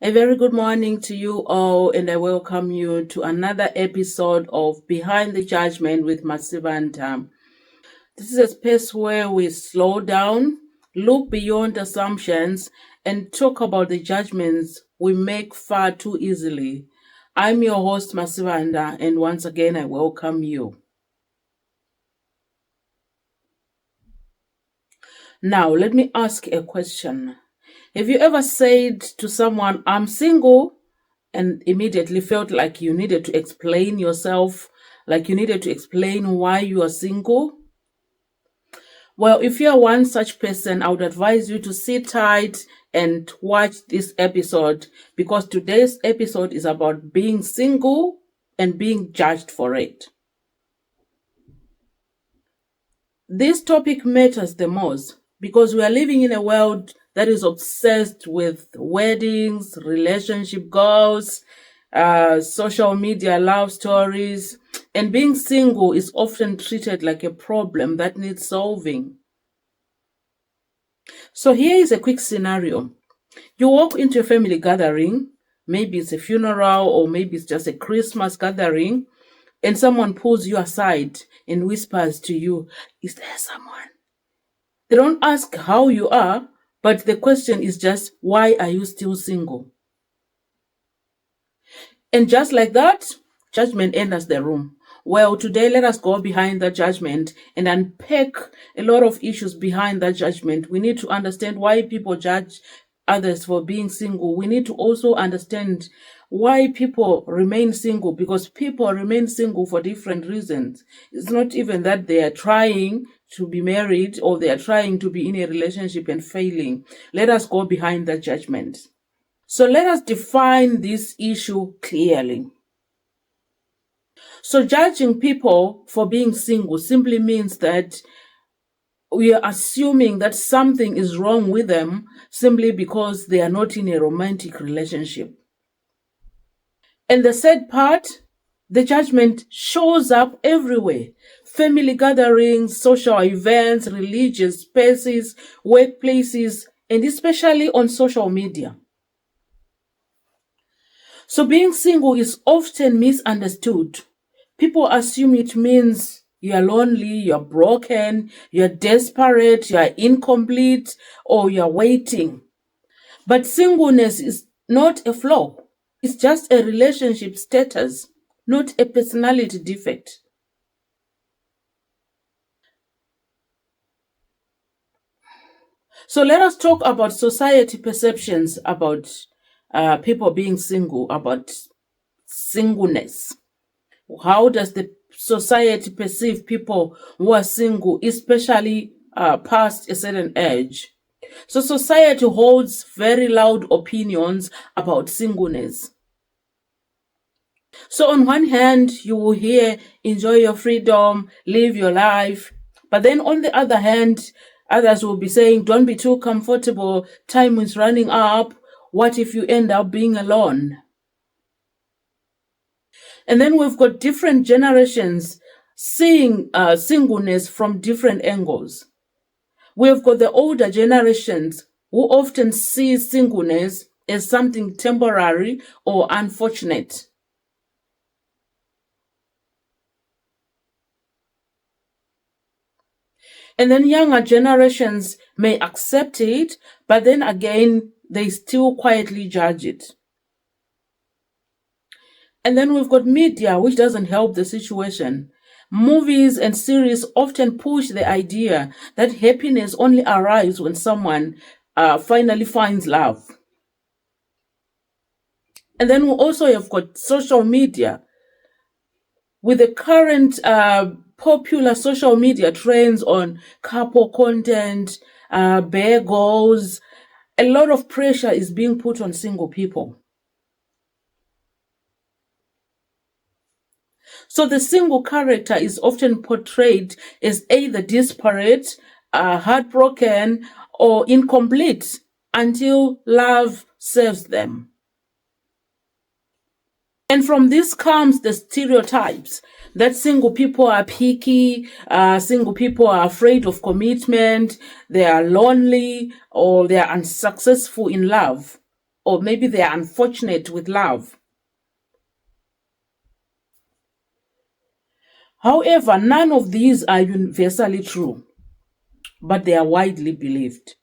A very good morning to you all, and I welcome you to another episode of Behind the Judgment with Masivanta. This is a space where we slow down, look beyond assumptions, and talk about the judgments we make far too easily. I'm your host, Masivanda, and once again, I welcome you. Now, let me ask a question. Have you ever said to someone, I'm single, and immediately felt like you needed to explain yourself, like you needed to explain why you are single? Well, if you are one such person, I would advise you to sit tight and watch this episode because today's episode is about being single and being judged for it. This topic matters the most because we are living in a world that is obsessed with weddings, relationship goals, social media love stories, and being single is often treated like a problem that needs solving. So here is a quick scenario. You walk into a family gathering, maybe it's a funeral or maybe it's just a Christmas gathering, and someone pulls you aside and whispers to you, is there someone? They don't ask how you are, but the question is just, why are you still single? And just like that, judgment enters the room. Well, today let us go behind that judgment and unpack a lot of issues behind that judgment. We need to understand why people judge others for being single. We need to also understand why people remain single, because people remain single for different reasons. It's not even that they are trying to be married or they are trying to be in a relationship and failing. Let us go behind that judgment. So let us define this issue clearly. So judging people for being single simply means that we are assuming that something is wrong with them simply because they are not in a romantic relationship. And the sad part, the judgment shows up everywhere. Family gatherings, social events, religious spaces, workplaces, and especially on social media. So being single is often misunderstood. People assume it means you are lonely, you are broken, you are desperate, you are incomplete, or you are waiting. But singleness is not a flaw. It's just a relationship status, not a personality defect. So let us talk about society perceptions about people being single, about singleness. How does the society perceive people who are single, especially past a certain age? So society holds very loud opinions about singleness. So on one hand, you will hear, enjoy your freedom, live your life. But then on the other hand, others will be saying, don't be too comfortable, time is running up. What if you end up being alone? And then we've got different generations seeing singleness from different angles. We've got the older generations who often see singleness as something temporary or unfortunate. And then younger generations may accept it, but then again, they still quietly judge it. And then we've got media, which doesn't help the situation. Movies and series often push the idea that happiness only arrives when someone finally finds love. And then we also have got social media. With the current popular social media trends on couple content, bare goals, a lot of pressure is being put on single people. So the single character is often portrayed as either desperate, heartbroken, or incomplete until love saves them. And from this comes the stereotypes that single people are picky, single people are afraid of commitment, they are lonely, or they are unsuccessful in love. or maybe they are unfortunate with love. However, none of these are universally true, but they are widely believed.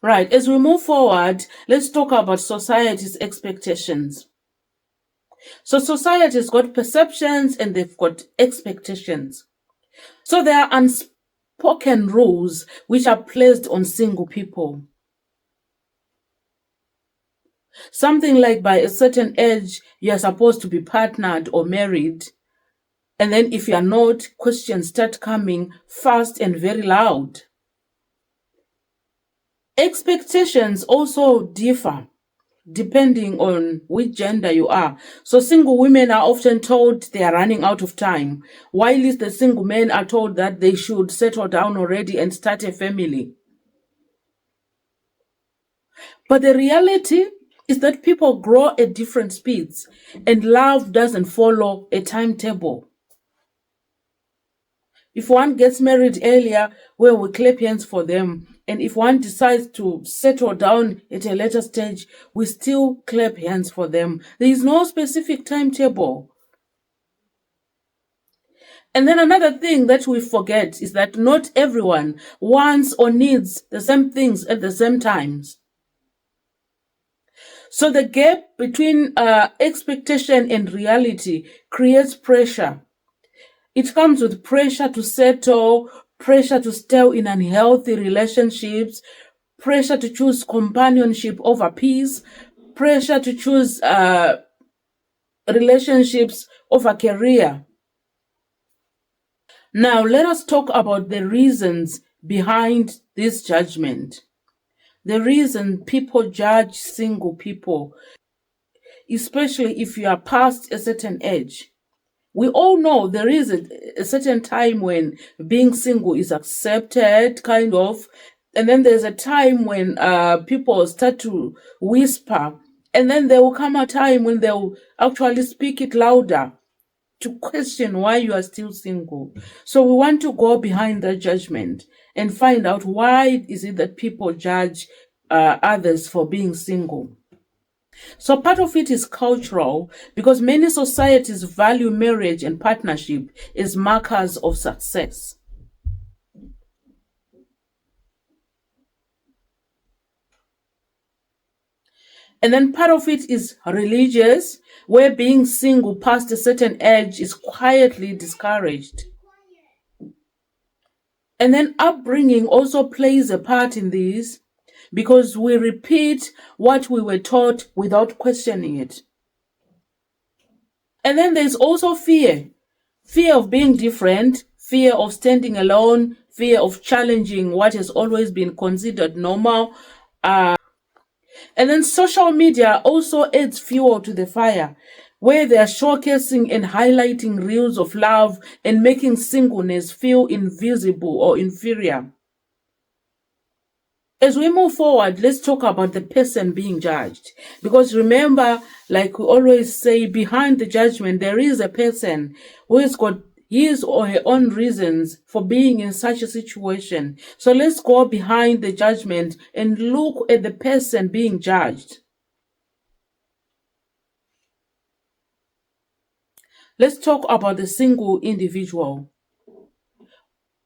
Right, as we move forward, let's talk about society's expectations. So society's got perceptions and they've got expectations. So there are unspoken rules which are placed on single people. Something like by a certain age, you're supposed to be partnered or married. And then if you're not, questions start coming fast and very loud. Expectations also differ depending on which gender you are. So single women are often told they are running out of time, while the single men are told that they should settle down already and start a family. But the reality is that people grow at different speeds and love doesn't follow a timetable. If one gets married earlier, well, we clap hands for them. And if one decides to settle down at a later stage, we still clap hands for them. There is no specific timetable. And then another thing that we forget is that not everyone wants or needs the same things at the same times. So the gap between expectation and reality creates pressure. It comes with pressure to settle, pressure to stay in unhealthy relationships, pressure to choose companionship over peace, pressure to choose relationships over career. Now, let us talk about the reasons behind this judgment. The reason people judge single people, especially if you are past a certain age. We all know there is a certain time when being single is accepted, kind of, and then there's a time when people start to whisper, and then there will come a time when they'll actually speak it louder to question why you are still single. So we want to go behind that judgment and find out why is it that people judge others for being single. So part of it is cultural because many societies value marriage and partnership as markers of success. And then part of it is religious, where being single past a certain age is quietly discouraged. And then upbringing also plays a part in this because we repeat what we were taught without questioning it. And then there's also fear. Fear of being different, fear of standing alone, fear of challenging what has always been considered normal. And then social media also adds fuel to the fire, where they are showcasing and highlighting reels of love and making singleness feel invisible or inferior. As we move forward, let's talk about the person being judged. Because remember, like we always say, behind the judgment, there is a person who has got his or her own reasons for being in such a situation. So let's go behind the judgment and look at the person being judged. Let's talk about the single individual.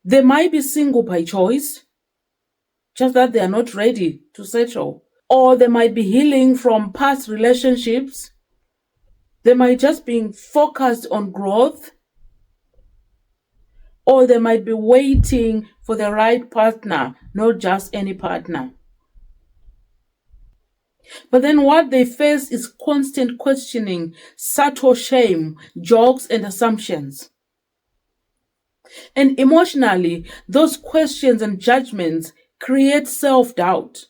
They might be single by choice, just that they are not ready to settle. Or they might be healing from past relationships. They might just be focused on growth. Or they might be waiting for the right partner, not just any partner. But then what they face is constant questioning, subtle shame, jokes, and assumptions. And emotionally, those questions and judgments create self-doubt.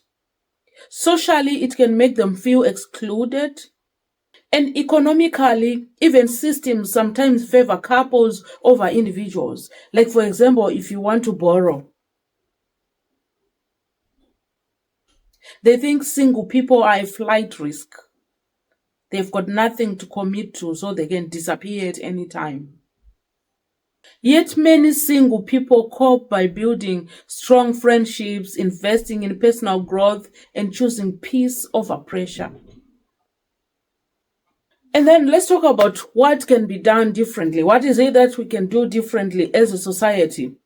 Socially, it can make them feel excluded. And economically, even systems sometimes favor couples over individuals. Like, for example, if you want to borrow, they think single people are a flight risk. They've got nothing to commit to, so they can disappear at any time. Yet many single people cope by building strong friendships, investing in personal growth, and choosing peace over pressure. And then let's talk about what can be done differently. What is it that we can do differently as a society?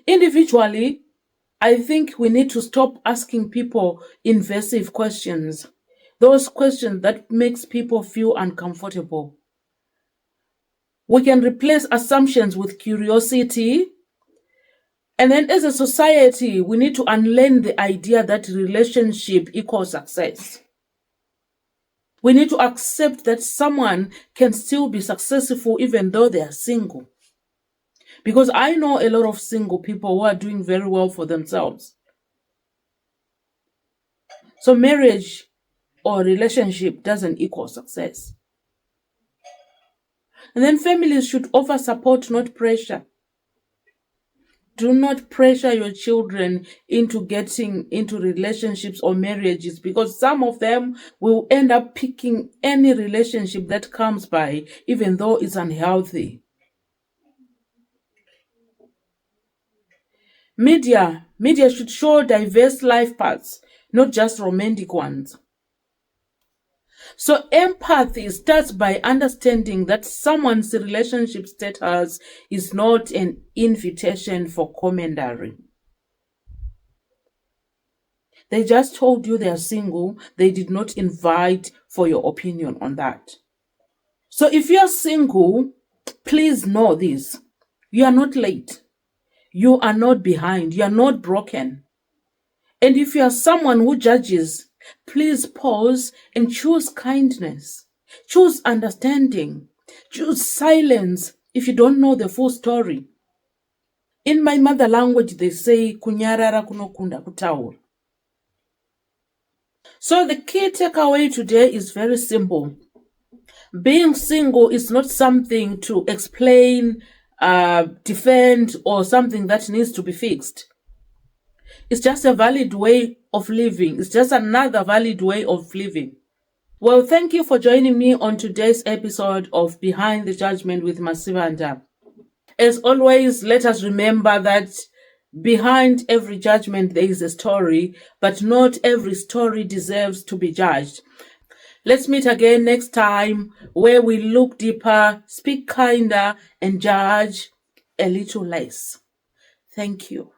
Individually, I think we need to stop asking people invasive questions. Those questions that makes people feel uncomfortable. We can replace assumptions with curiosity. And then as a society, we need to unlearn the idea that relationship equals success. We need to accept that someone can still be successful even though they are single. Because I know a lot of single people who are doing very well for themselves. So marriage or relationship doesn't equal success. And then families should offer support, not pressure. Do not pressure your children into getting into relationships or marriages, because some of them will end up picking any relationship that comes by, even though it's unhealthy. Media should show diverse life paths, not just romantic ones. So empathy starts by understanding that someone's relationship status is not an invitation for commentary. They just told you they are single. They did not invite for your opinion on that. So if you are single, please know this. You are not late. You are not behind. You are not broken. And if you are someone who judges, please pause and choose kindness. Choose understanding. Choose silence if you don't know the full story. In my mother language, they say, kunyarara kunokunda kutaura. So the key takeaway today is very simple. Being single is not something to explain, defend, or something that needs to be fixed. It's just a valid way of living. It's just another valid way of living. Well, thank you for joining me on today's episode of Behind the Judgment with Masivanda. As always, let us remember that behind every judgment there is a story, but not every story deserves to be judged. Let's meet again next time where we look deeper, speak kinder, and judge a little less. Thank you.